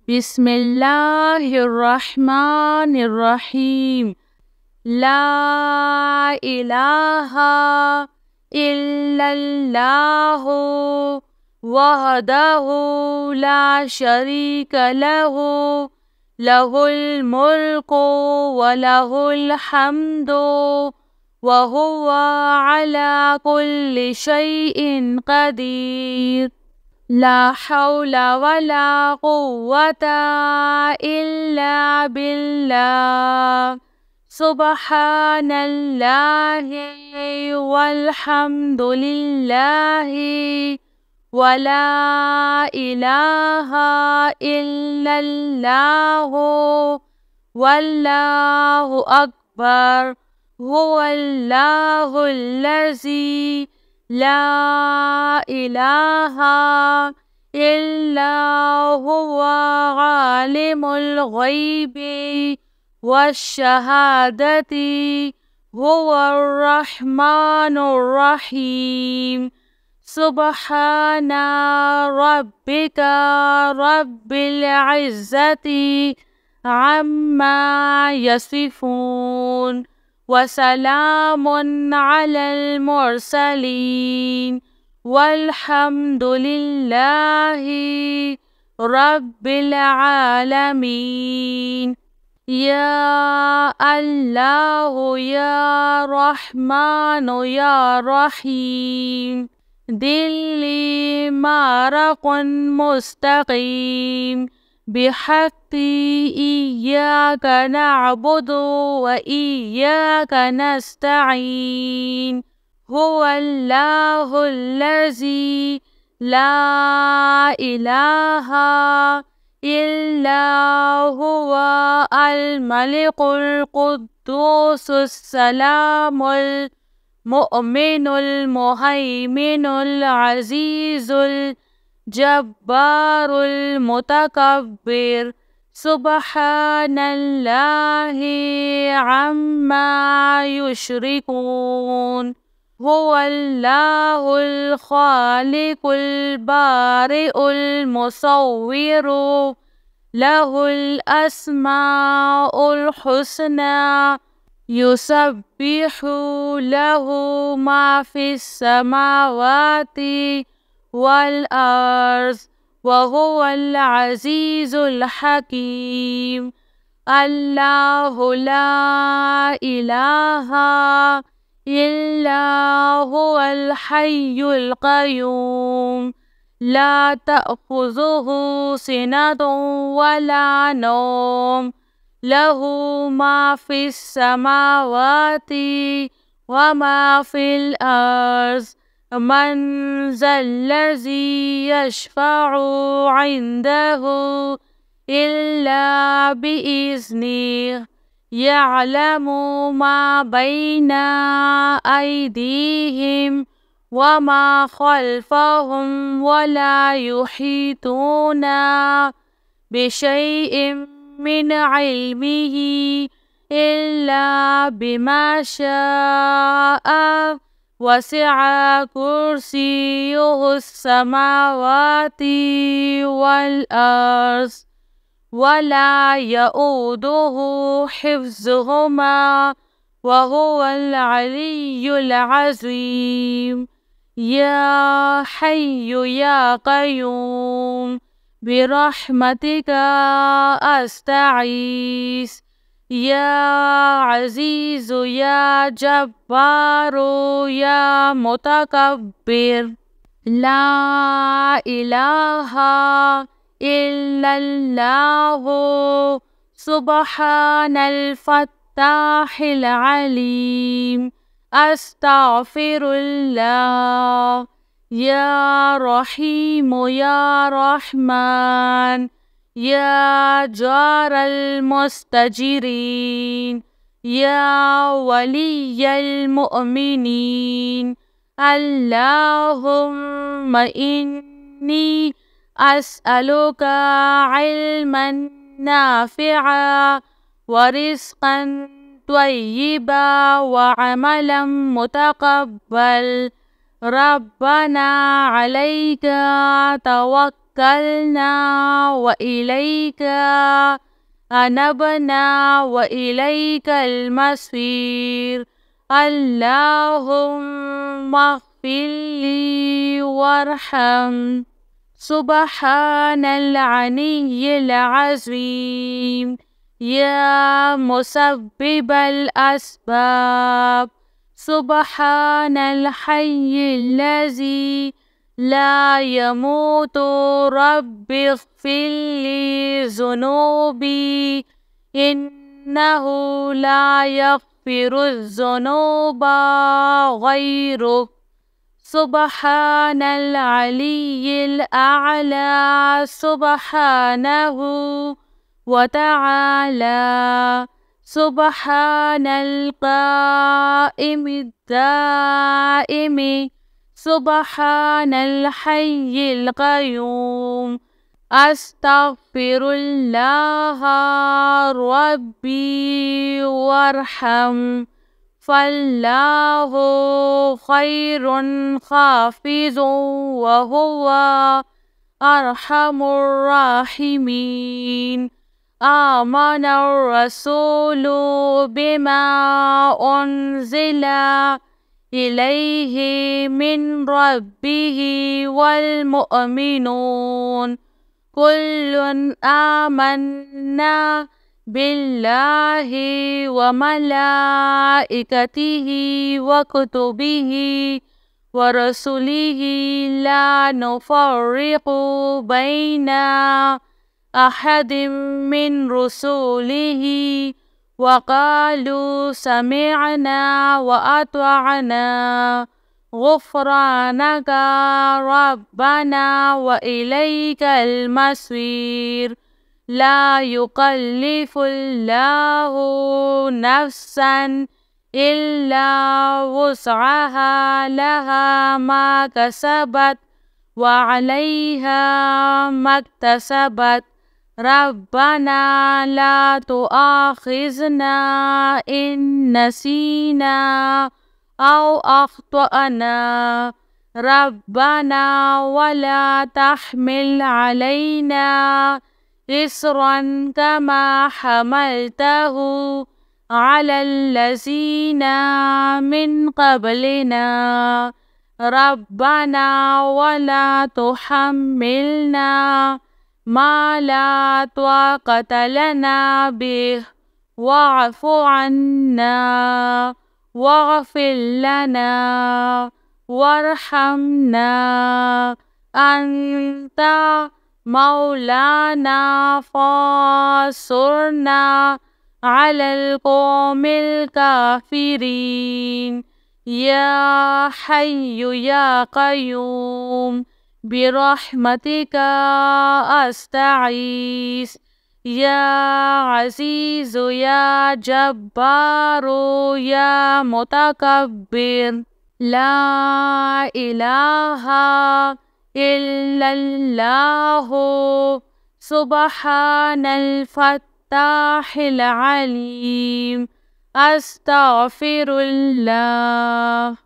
बिस्मिल्लाहिर्रहमानिर्रहीम। ला इलाहा इल्लल्लाहु वहदहु ला शरीक लहु लहुल मुल्कु व लहुल हम्दु व हुवा अला कुल्लि शैइन क़दीर। ला हौला वला कुव्वता इल्ला बिल्लाह। सुब्हानल्लाहि वल्हम्दुलिल्लाहि वला इलाहा इल्लल्लाहु वल्लाहु अकबर। हुवल्लाहुल्लज़ी ला इलाहा इल्ला हुवा आलिमुल ग़ैबि वश्शहादति हुवर्रहमानुर्रहीम। सुब्हाना रब्बिका रब्बिल इज़्ज़ति अम्मा यसिफून वसलामुन अलल मुरसलीन वल्हम्दुलिल्लाहि रब्बिल आलमीन। या अल्लाहु या रहमानु या रहीम। दिल्ली मारकुन मुस्तकीम बिहक्की इय्याका नअबुदु व इय्याका नस्तईन। हुवल्लाहुल्लज़ी ला इलाहा इल्ला हुवा अल मलिकुल कुद्दूसुस सलामुल मुअमिनुल मुहैमिनुल अज़ीज़ुल जब्बारुल मुतकब्बिर। सुब्हानल्लाहि अम्मा युश्रिकून। हुवल्लाहुल खालिकुल बारिउल मुसव्विरु लहुल अस्माउल हुस्ना युसब्बिहु लहु मा फिस समावाति वल अर्ज़ व हुवल अज़ीज़ुल हकीम। अल्लाहु ला इलाहा इल्ला हुवल हय्युल क़य्यूम। ला तअख़ुज़ुहु सिनतुन वला नौम। लहु मा फिस समावाति व मा फिल अर्ज़। मन ज़ल्लज़ी यशफ़अु इंदहु इल्ला बिइज़्निहि। यअलमु मा बैना अयदीहिम व मा ख़ल्फ़हुम वला युहीतूना बिशैइन मिन इल्मिही इल्ला बिमा शाअ। वसिअ कुर्सियुहुस समावाति वल अर्ज़ वला यऊदुहु हिफ्ज़ुहुमा व हुवल अलिय्युल अज़ीम। या हय्यु या क़य्यूम बिरहमतिका अस्तगीस। या अज़ीज़ु या जब्बारु या मुतकब्बिर। ला इलाहा इल्लल्लाहु सुब्हानल फ़त्ताहिल अलीम। अस्तग़फ़िरुल्लाह। या रहीमु या रहमान या जारल मुस्तजिरीन या वलिय्यल मुअमिनीन। अल्लाहुम्मा इन्नी अस्अलुका इल्मन नाफ़िअ व रिज़्क़न त्वय्यिबा व अमलन मुतक़ब्बल। रब्बना अलैका तवक्कलना توكلنا وإليك أنبنا وإليك المصير. اللهم اغفر لي وارحم. سبحان العلي العظيم. يا مسبب الأسباب. سبحان الحي الذي لا يموت. رب اغفر لي ذنوبي إنه لا يغفر الذنوب غيرك. سبحان العلي الأعلى سبحانه وتعالى. سبحان القائم الدائم. سبحان الحي القيوم. أستغفر الله ربي وارحم. فالله خير حافظ وهو أرحم الراحمين. آمن الرسول بما أنزل إليه من ربه والمؤمنون كل آمنا بالله وملائكته وكتبه ورسله لا نفرق بين أحد من رسله وقالوا سمعنا وأطعنا غفرانك ربنا وإليك المصير. لا يكلف الله نفسا إلا وسعها لها ما كسبت وعليها ما اكتسبت. ربنا لا تؤاخذنا إن نسينا أو أخطأنا. ربنا ولا تحمل علينا إصرا كما حملته على الذين من قبلنا. ربنا ولا تحملنا ما لا طاقة لنا به واعف عنا واغفر لنا وارحمنا. أنت مولانا فانصرنا على القوم الكافرين. يا حي يا قيوم برحمتك أستغيث. يا عزيز يا جبار يا متكبر. لا إله إلا الله. سبحان الفتاح العليم. أستغفر الله.